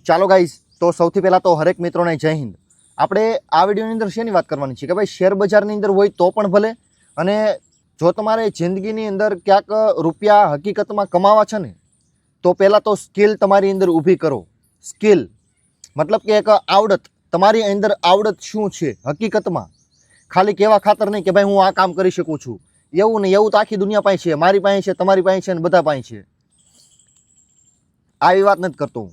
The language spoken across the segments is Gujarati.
ચાલો ગાઈસ, તો સૌથી પહેલાં તો હરેક મિત્રોને જય હિન્દ. આપણે આ વિડીયોની અંદર શેની વાત કરવાની છે કે ભાઈ શેર બજારની અંદર હોય તો પણ ભલે, અને જો તમારે જિંદગીની અંદર ક્યાંક રૂપિયા હકીકતમાં કમાવા છે ને, તો પહેલાં તો સ્કિલ તમારી અંદર ઊભી કરો. સ્કિલ મતલબ કે એક આવડત, તમારી અંદર આવડત શું છે હકીકતમાં. ખાલી કેવા ખાતર નહીં કે ભાઈ હું આ કામ કરી શકું છું, એવું નહીં. એવું તો આખી દુનિયા પાસે છે, મારી પાસે છે, તમારી પાસે છે, અને બધા પાસે છે. આવી વાત નથી કરતો હું.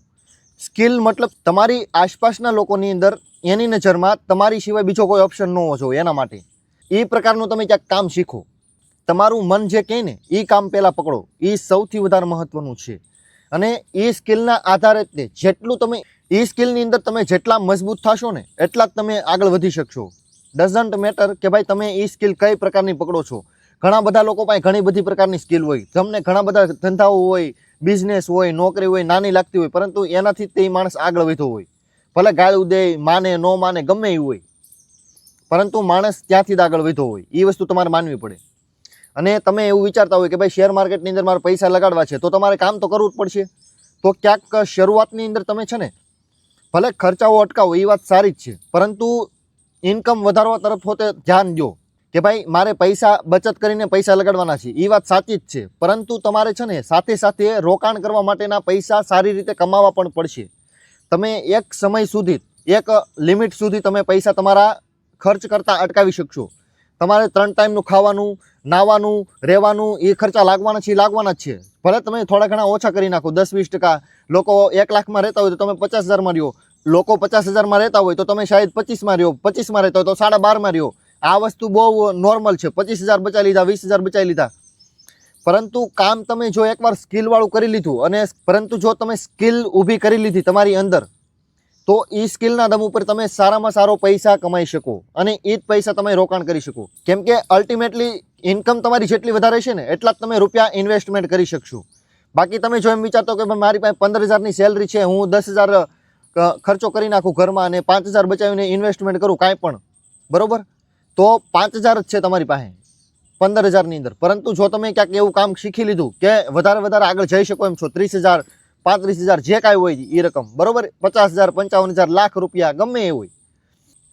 સ્કિલ મતલબ તમારી આસપાસના લોકોની અંદર એની નજરમાં તમારી સિવાય બીજો કોઈ ઓપ્શન ન હોવો જોઈએ. એના માટે એ પ્રકારનું તમે ક્યાંક કામ શીખો. તમારું મન જે કહે ને એ કામ પહેલાં પકડો. એ સૌથી વધારે મહત્ત્વનું છે. અને એ સ્કિલના આધારે જ જેટલું તમે એ સ્કિલની અંદર તમે જેટલા મજબૂત થશો ને એટલા જ તમે આગળ વધી શકશો. ડઝન્ટ મેટર કે ભાઈ તમે એ સ્કિલ કઈ પ્રકારની પકડો છો. ઘણા બધા લોકો પાસે ઘણી બધી પ્રકારની સ્કિલ હોય. તમને ઘણા બધા ધંધાઓ હોય, બિઝનેસ હોય, નોકરી હોય, નાની લાગતી હોય, પરંતુ એનાથી તે માણસ આગળ વધ્યો હોય. ભલે ગાળું દે, માને ન માને, ગમે એવું હોય, પરંતુ માણસ ત્યાંથી જ આગળ વધ્યો હોય. એ વસ્તુ તમારે માનવી પડે. અને તમે એવું વિચારતા હોય કે ભાઈ શેર માર્કેટની અંદર મારે પૈસા લગાડવા છે, તો તમારે કામ તો કરવું જ પડશે. તો ક્યાંક શરૂઆતની અંદર તમે છે ને ભલે ખર્ચાઓ અટકાવો, એ વાત સારી જ છે, પરંતુ ઇન્કમ વધારવા તરફ હોતે ધ્યાન દો કે ભાઈ મારે પૈસા બચત કરીને પૈસા લગાડવાના છે. એ વાત સાચી જ છે, પરંતુ તમારે છે ને સાથે સાથે રોકાણ કરવા માટેના પૈસા સારી રીતે કમાવા પણ પડશે. તમે એક સમય સુધી, એક લિમિટ સુધી તમે પૈસા તમારા ખર્ચ કરતાં અટકાવી શકશો. તમારે 3 ટાઈમનું ખાવાનું, નાવાનું, રહેવાનું, એ ખર્ચા લાગવાના જ છે. ભલે તમે થોડા ઘણા ઓછા કરી નાખો, 10-20%. લોકો 1 લાખમાં રહેતા હોય તો તમે 50,000માં રહ્યો. લોકો 50,000માં રહેતા હોય તો તમે શાયદ 25માં રહ્યો. 25માં રહેતા હોય તો 12.5માં રહ્યો. આ વસ્તુ બહુ નોર્મલ છે. 25,000 બચાવી લીધા, 20,000 બચાવી લીધા. પરંતુ કામ તમે જો એકવાર સ્કિલવાળું કરી લીધું, અને પરંતુ જો તમે સ્કિલ ઊભી કરી લીધી તમારી અંદર, તો એ સ્કિલના દમ ઉપર તમે સારામાં સારો પૈસા કમાઈ શકો, અને એ જ પૈસા તમે રોકાણ કરી શકો. કેમ કે અલ્ટિમેટલી ઇન્કમ તમારી જેટલી વધારે છે ને એટલા જ તમે રૂપિયા ઇન્વેસ્ટમેન્ટ કરી શકશો. બાકી તમે જો એમ વિચારતો કે મારી પાસે 15,000ની સેલરી છે, હું 10,000 ખર્ચો કરી નાખું ઘરમાં અને 5,000 બચાવીને ઇન્વેસ્ટમેન્ટ કરું કાંઈ પણ, બરોબર, તો 5,000 જ છે તમારી પાસે 15,000ની અંદર. પરંતુ જો તમે ક્યાંક એવું કામ શીખી લીધું કે વધારે આગળ જઈ શકો એમ છો, 30,000, 35,000 જે કાંઈ હોય એ રકમ, બરોબર, 50,000, 55,000, લાખ રૂપિયા ગમે એ હોય,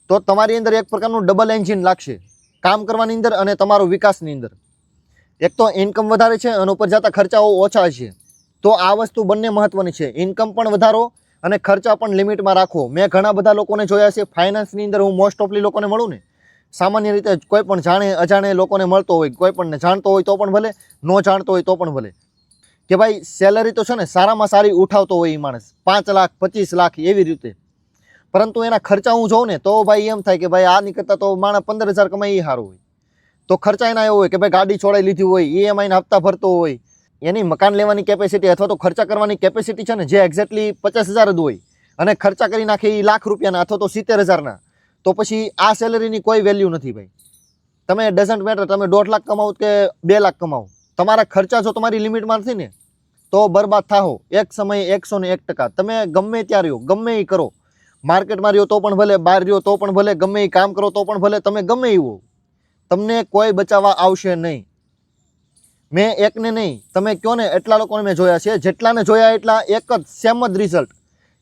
તો તમારી અંદર એક પ્રકારનું ડબલ એન્જિન લાગશે કામ કરવાની અંદર અને તમારો વિકાસની અંદર. એક તો ઇન્કમ વધારે છે અને ઉપર જતા ખર્ચાઓ ઓછા છે. તો આ વસ્તુ બંને મહત્વની છે. ઇન્કમ પણ વધારો અને ખર્ચા પણ લિમિટમાં રાખો. મેં ઘણા બધા લોકોને જોયા છે ફાઇનાન્સની અંદર. હું મોસ્ટ ઓફલી લોકોને મળું ને, સામાન્ય રીતે કોઈ પણ જાણે અજાણે લોકોને મળતો હોય, કોઈ પણ જાણતો હોય તો પણ ભલે, ન જાણતો હોય તો પણ ભલે, કે ભાઈ સેલરી તો છે ને સારામાં સારી ઉઠાવતો હોય એ માણસ, 5 લાખ, 25 લાખ એવી રીતે, પરંતુ એના ખર્ચા હું જોઉં ને તો ભાઈ એમ થાય કે ભાઈ આ નીકળતા તો માણસ 15,000 કમાઈ એ સારું હોય. તો ખર્ચા એના એવો હોય કે ભાઈ ગાડી છોડાઈ લીધી હોય, EMIના હપ્તા ભરતો હોય, એની મકાન લેવાની કેપેસિટી અથવા તો ખર્ચા કરવાની કેપેસિટી છે ને જે એક્ઝેક્ટલી 50,000 જ હોય, અને ખર્ચા કરી નાખે એ લાખ રૂપિયાના અથવા તો 70,000ના, તો પછી આ સેલરીની કોઈ વેલ્યુ નથી ભાઈ. તમે ડઝન્ટ મેટર તમે 1.5 લાખ કમાવો કે 2 લાખ કમાવો, તમારા ખર્ચા જો તમારી લિમિટમાં નથી ને તો બરબાદ થાઓ એક સમયે 101%. તમે ગમે ત્યાં રહ્યો, ગમે એ કરો, માર્કેટમાં રહ્યો તો પણ ભલે, બહાર રહ્યો તો પણ ભલે, ગમે એ કામ કરો તો પણ ભલે, તમે ગમે એવું, તમને કોઈ બચાવવા આવશે નહીં. મેં એકને નહીં, તમે કહો ને એટલા લોકોને મેં જોયા છે. જેટલાને જોયા એટલા એક જ સેમ જ રિઝલ્ટ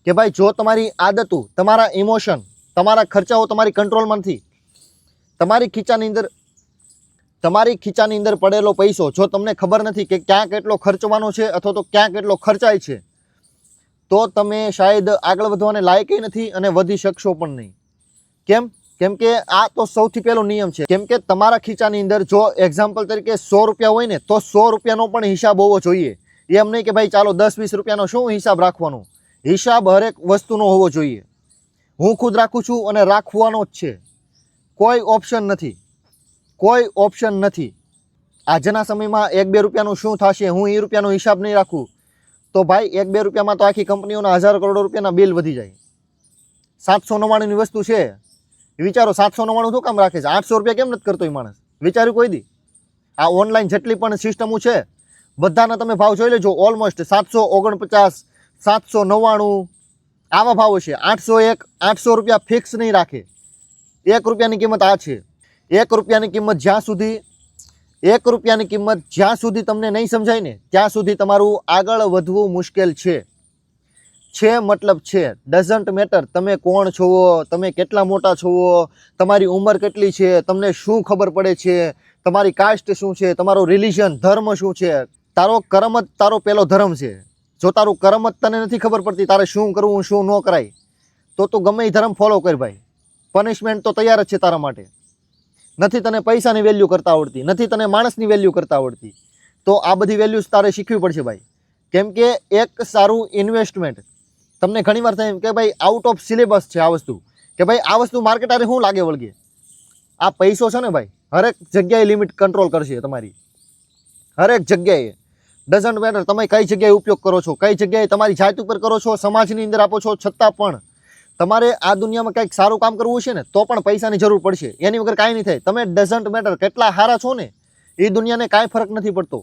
કે ભાઈ જો તમારી આદતો, તમારા ઇમોશન, તમારા ખર્ચાઓ તમારી કંટ્રોલમાં નથી, તમારી ખીચાની અંદર પડેલો પૈસો જો તમને ખબર નથી કે ક્યાં કેટલો ખર્ચવાનો છે અથવા તો ક્યાં કેટલો ખર્ચાય છે, તો તમે શાયદ આગળ વધવાને લાયક નથી અને વધી શકશો પણ નહીં. કેમ કે આ તો સૌથી પહેલો નિયમ છે. કેમ કે તમારા ખીચાની અંદર જો એક્ઝામ્પલ તરીકે 100 રૂપિયા હોય ને, તો 100 રૂપિયાનો પણ હિસાબ હોવો જોઈએ. એમ નહીં કે ભાઈ ચાલો 10-20 રૂપિયાનો શું હિસાબ રાખવાનો. હિસાબ હરેક વસ્તુનો હોવો જોઈએ. હું ખુદ રાખું છું અને રાખવાનો જ છે. કોઈ ઓપ્શન નથી. આજના સમયમાં 1-2 રૂપિયાનું શું થશે, હું એ રૂપિયાનો હિસાબ નહીં રાખું તો ભાઈ 1-2 રૂપિયામાં તો આખી કંપનીઓના 1000 કરોડ રૂપિયાના બિલ વધી જાય. 799ની વસ્તુ છે, વિચારો 799 શું કામ રાખે છે? 800 રૂપિયા કેમ નથી કરતો એ માણસ? વિચાર્યું કોઈ દી? આ ઓનલાઈન જેટલી પણ સિસ્ટમો છે બધાના તમે ભાવ જોઈ લેજો. ઓલમોસ્ટ 749, 799 આવા ભાવ છે. 801, 800 રૂપિયા ફિક્સ નહીં રાખે. 1 રૂપિયાની કિંમત આ છે. 1 રૂપિયાની કિંમત જ્યાં સુધી તમને નહીં સમજાય ને ત્યાં સુધી તમારું આગળ વધવું મુશ્કેલ છે. છે મતલબ છે, ડઝન્ટ મેટર તમે કોણ છો, તમે કેટલા મોટા છો, તમારી ઉંમર કેટલી છે, તમને શું ખબર પડે છે, તમારી કાસ્ટ શું છે, તમારો રિલિજન ધર્મ શું છે. તારો કર્મ જ તારો પહેલો ધર્મ છે. જો તારું કર્મ જ તને નથી ખબર પડતી તારે શું કરવું શું ન કરાય, તો તું ગમે એ ધર્મ ફોલો કર ભાઈ. પનિશમેન્ટ તો તૈયાર જ છે તારા માટે. નથી તને પૈસાની વેલ્યુ કરતા આવડતી, નથી તને માણસની વેલ્યુ કરતા આવડતી, તો આ બધી વેલ્યુઝ તારે શીખવી પડશે ભાઈ. કેમ કે એક સારું ઇન્વેસ્ટમેન્ટ તમને ઘણીવાર થાય કે ભાઈ આઉટ ઓફ સિલેબસ છે આ વસ્તુ, કે ભાઈ આ વસ્તુ માર્કેટ આરે શું લાગે વળગે. આ પૈસો છે ને ભાઈ હરેક જગ્યાએ લિમિટ કંટ્રોલ કરશે તમારી, હરેક જગ્યાએ. ડઝન્ટ મેટર તમે કઈ જગ્યાએ ઉપયોગ કરો છો, કઈ જગ્યાએ તમારી જાત ઉપર કરો છો, સમાજની અંદર આપો છો, છતાં પણ તમારે આ દુનિયામાં કંઈક સારું કામ કરવું છે ને તો પણ પૈસાની જરૂર પડશે. એની વગર કાંઈ નહીં થાય. તમે ડઝન્ટ મેટર કેટલા સારા છો ને એ દુનિયાને કાંઈ ફરક નથી પડતો.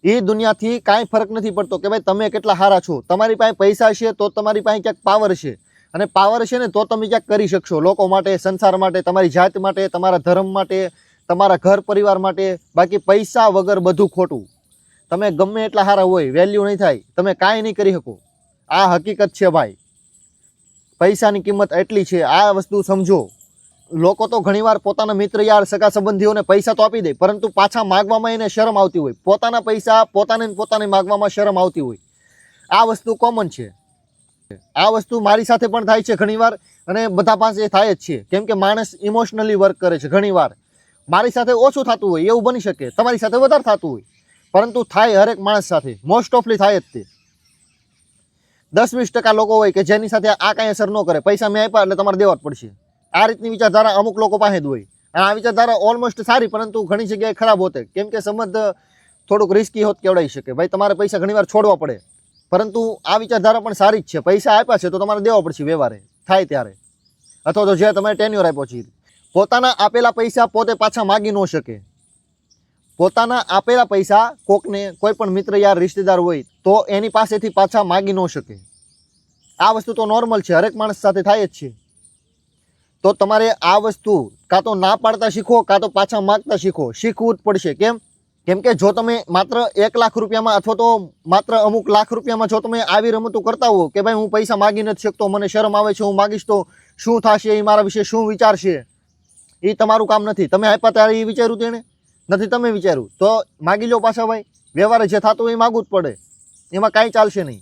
એ દુનિયાથી કાંઈ ફરક નથી પડતો કે ભાઈ તમે કેટલા સારા છો. તમારી પાસે પૈસા છે તો તમારી પાસે ક્યાંક પાવર છે, અને પાવર છે ને તો તમે ક્યાંક કરી શકશો લોકો માટે, સંસાર માટે, તમારી જાત માટે, તમારા ધર્મ માટે, તમારા ઘર પરિવાર માટે. બાકી પૈસા વગર બધું ખોટું. તમે ગમે એટલા સારા હોય વેલ્યુ નહીં થાય, તમે કાંઈ નહીં કરી શકો. આ હકીકત છે ભાઈ. પૈસાની કિંમત એટલી છે, આ વસ્તુ સમજો. લોકો તો ઘણીવાર પોતાના મિત્ર યાર સગા સંબંધીઓને પૈસા તો આપી દે, પરંતુ પાછા માગવામાં એને શરમ આવતી હોય. પોતાના પૈસા પોતાને માગવામાં શરમ આવતી હોય. આ વસ્તુ કોમન છે. આ વસ્તુ મારી સાથે પણ થાય છે ઘણીવાર, અને બધા પાસે થાય જ છે. કેમ કે માણસ ઇમોશનલી વર્ક કરે છે. ઘણીવાર મારી સાથે ઓછું થતું હોય એવું બની શકે, તમારી સાથે વધારે થતું હોય, પરંતુ થાય હરેક માણસ સાથે, મોસ્ટ ઓફલી થાય જ તે. 10-20% લોકો હોય કે જેની સાથે આ કાંઈ અસર ન કરે. પૈસા મેં આપ્યા એટલે તમારે દેવા જ પડશે. આ રીતની વિચારધારા અમુક લોકો પાસે જ હોય. અને આ વિચારધારા ઓલમોસ્ટ સારી, પરંતુ ઘણી જગ્યાએ ખરાબ હોતે. કેમ કે સંબંધ થોડુંક રિસ્કી હોત કેવડાવી શકે. ભાઈ તમારે પૈસા ઘણીવાર છોડવા પડે, પરંતુ આ વિચારધારા પણ સારી જ છે. પૈસા આપ્યા છે તો તમારે દેવા પડશે વ્યવહારે થાય ત્યારે, અથવા તો જે તમે ટેન્યુર આપ્યો છે. પોતાના આપેલા પૈસા પોતે પાછા માગી ન શકે. પોતાના આપેલા પૈસા કોકને, કોઈ પણ મિત્ર યાર રિશ્તેદાર હોય તો એની પાસેથી પાછા માગી ન શકે. આ વસ્તુ તો નોર્મલ છે, હરેક માણસ સાથે થાય જ છે. તો તમારે આ વસ્તુ કાં તો ના પાડતા શીખો, કાં તો પાછા માગતા શીખો. શીખવું જ પડશે. કેમ કે જો તમે માત્ર 1 લાખ રૂપિયામાં અથવા તો માત્ર અમુક લાખ રૂપિયામાં જો તમે આવી રમતું કરતા હો કે ભાઈ હું પૈસા માગી નથી શકતો, મને શરમ આવે છે, હું માગીશ તો શું થશે, એ મારા વિશે શું વિચારશે, એ તમારું કામ નથી. તમે આપ્યા ત્યારે એ વિચાર્યું તેને નથી, તમે વિચાર્યું તો માગી લો પાછા ભાઈ. વ્યવહારે જે થતું એ માગવું જ પડે, એમાં કાંઈ ચાલશે નહીં.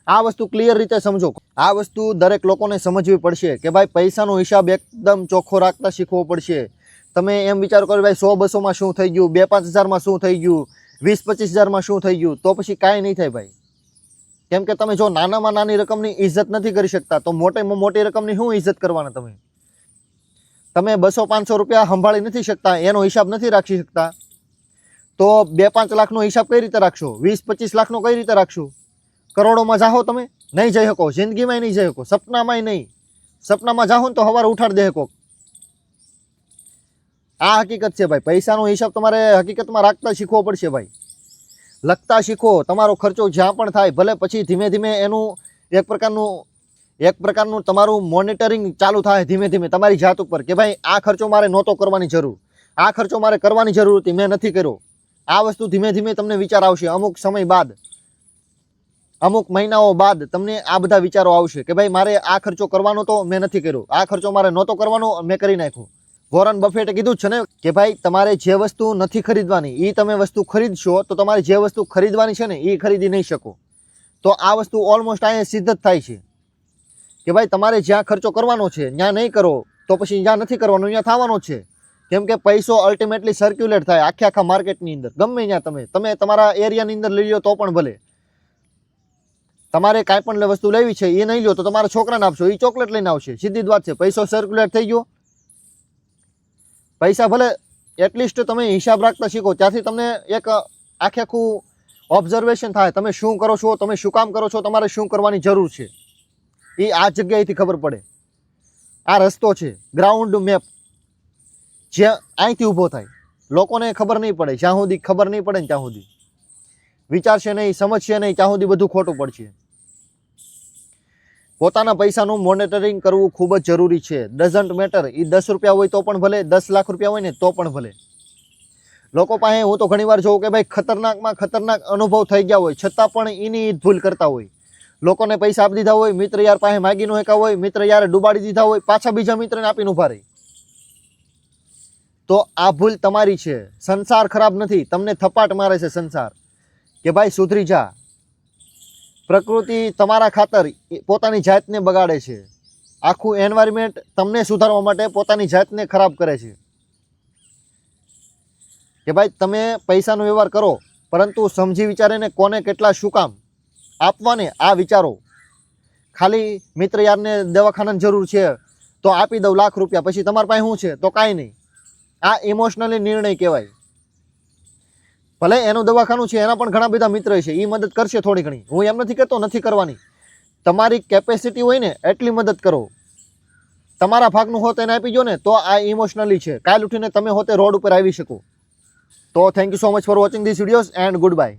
આ વસ્તુ ક્લિયર રીતે સમજો. આ વસ્તુ દરેક લોકોને સમજવી પડશે કે ભાઈ પૈસાનો હિસાબ એકદમ ચોખ્ખો રાખતા શીખવો પડશે. તમે એમ વિચાર કરો ભાઈ 100-200માં શું થઈ ગયું, 2-5 હજારમાં શું થઈ ગયું, 20-25 હજારમાં શું થઈ ગયું, તો પછી કાંઈ નહીં થાય ભાઈ. કેમ કે તમે જો નાનામાં નાની રકમની ઇજ્જત નથી કરી શકતા તો મોટેમાં મોટી રકમની શું ઇજ્જત કરવાના. તમે 200-500 રૂપિયા સંભાળી નથી શકતા, એનો હિસાબ નથી રાખી શકતા, તો 2-5 લાખનો હિસાબ કઈ રીતે રાખશો, 20-25 લાખનો કઈ રીતે રાખશો. કરોડોમાં જાહો તમે નહીં જઈ શકો, જિંદગીમાં નહીં જઈ શકો, સપનામાંય નહીં. સપનામાં જાહો ને તો સવારે ઉઠાડી દે શકો. આ હકીકત છે ભાઈ. પૈસાનો હિસાબ તમારે હકીકતમાં રાખતા શીખવો પડશે ભાઈ. લખતા શીખો. તમારો ખર્ચો જ્યાં પણ થાય ભલે પછી ધીમે ધીમે એનું એક પ્રકારનું તમારું મોનિટરિંગ ચાલુ થાય ધીમે ધીમે તમારી જાત ઉપર કે ભાઈ આ ખર્ચો મારે નહોતો કરવાની જરૂર, આ ખર્ચો મારે કરવાની જરૂર હતી, મેં નથી કર્યો. આ વસ્તુ ધીમે ધીમે તમને વિચાર આવશે. અમુક સમય બાદ, અમુક મહિનાઓ બાદ તમને આ બધા વિચારો આવશે કે ભાઈ મારે આ ખર્ચો કરવાનો તો મેં નથી કર્યો, આ ખર્ચો મારે નહોતો કરવાનો મેં કરી નાખ્યો. વોરન બફેટે કીધું છે ને કે ભાઈ તમારે જે વસ્તુ નથી ખરીદવાની એ તમે વસ્તુ ખરીદશો તો તમારે જે વસ્તુ ખરીદવાની છે ને એ ખરીદી નહીં શકો. તો આ વસ્તુ ઓલમોસ્ટ અહીંયા સિદ્ધ જ થાય છે કે ભાઈ તમારે જ્યાં ખર્ચો કરવાનો છે ત્યાં નહીં કરો તો પછી જ્યાં નથી કરવાનો ત્યાં થવાનો છે. કેમ કે પૈસો અલ્ટિમેટલી સર્ક્યુલેટ થાય આખા માર્કેટની અંદર. ગમે ત્યાં તમે તમારા એરિયાની અંદર લઈ લો તો પણ ભલે. તમારે કાંઈ પણ વસ્તુ લેવી છે એ નહીં લો તો તમારા છોકરાને આપશો, એ ચોકલેટ લઈને આવશે. સીધી જ વાત છે. પૈસો સર્ક્યુલેટ થઈ ગયો. પૈસા ભલે એટલીસ્ટ તમે હિસાબ રાખતા શીખો, ત્યાંથી તમને એક આખું ઓબ્ઝર્વેશન થાય. તમે શું કરો છો, તમે શું કામ કરો છો, તમારે શું કરવાની જરૂર છે એ આ જગ્યાએથી ખબર પડે. આ રસ્તો છે, ગ્રાઉન્ડ મેપ, જે અહીંથી ઊભો થાય. લોકોને ખબર નહીં પડે, જ્યાં સુધી ખબર નહીં પડે ને ત્યાં સુધી વિચારશે નહીં, સમજશે નહીં, ત્યાં સુધી બધું ખોટું પડશે. પોતાના પૈસાનું મોનિટરિંગ કરવું ખૂબ જ જરૂરી છે. ડઝન્ટ મેટર એ 10 રૂપિયા હોય તો પણ ભલે, 10 લાખ રૂપિયા હોય ને તો પણ ભલે. લોકો પાસે હું તો ઘણીવાર જોઉં કે ભાઈ ખતરનાકમાં ખતરનાક અનુભવ થઈ ગયા હોય છતાં પણ એની ભૂલ કરતા હોય. લોકોને પૈસા આપી દીધા હોય, મિત્ર યાર પાસે માગી નો એકા હોય, મિત્ર યાર ડૂબાડી દીધા હોય, પાછા બીજા મિત્રને આપીને ઊભા રહી. તો આ ભૂલ તમારી છે. સંસાર ખરાબ નથી, તમને થપાટ મારે છે સંસાર કે ભાઈ સુધરી જા. પ્રકૃતિ તમારા ખાતર પોતાની જાતને બગાડે છે. આખું એન્વાયરમેન્ટ તમને સુધારવા માટે પોતાની જાતને ખરાબ કરે છે. કે ભાઈ તમે પૈસાનો વ્યવહાર કરો, પરંતુ સમજી વિચારીને કોને કેટલા શું કામ આપવાને આ વિચારો. ખાલી મિત્ર યારને દવાખાનાની જરૂર છે તો આપી દઉં લાખ રૂપિયા, પછી તમારા પાસે શું છે તો કાંઈ નહીં. આ ઇમોશનલી નિર્ણય કહેવાય. ભલે એનું દવાખાનું છે, એના પણ ઘણા બધા મિત્ર છે, એ મદદ કરશે થોડી ઘણી. હું એમ નથી કહેતો નથી કરવાની. તમારી કેપેસિટી હોય ને એટલી મદદ કરો. તમારા ભાગનું હોત એને આપી જો ને તો આ ઇમોશનલી છે. કાલ ઉઠીને તમે હોતે રોડ ઉપર આવી શકો. તો thank you so much for watching this videos and good bye.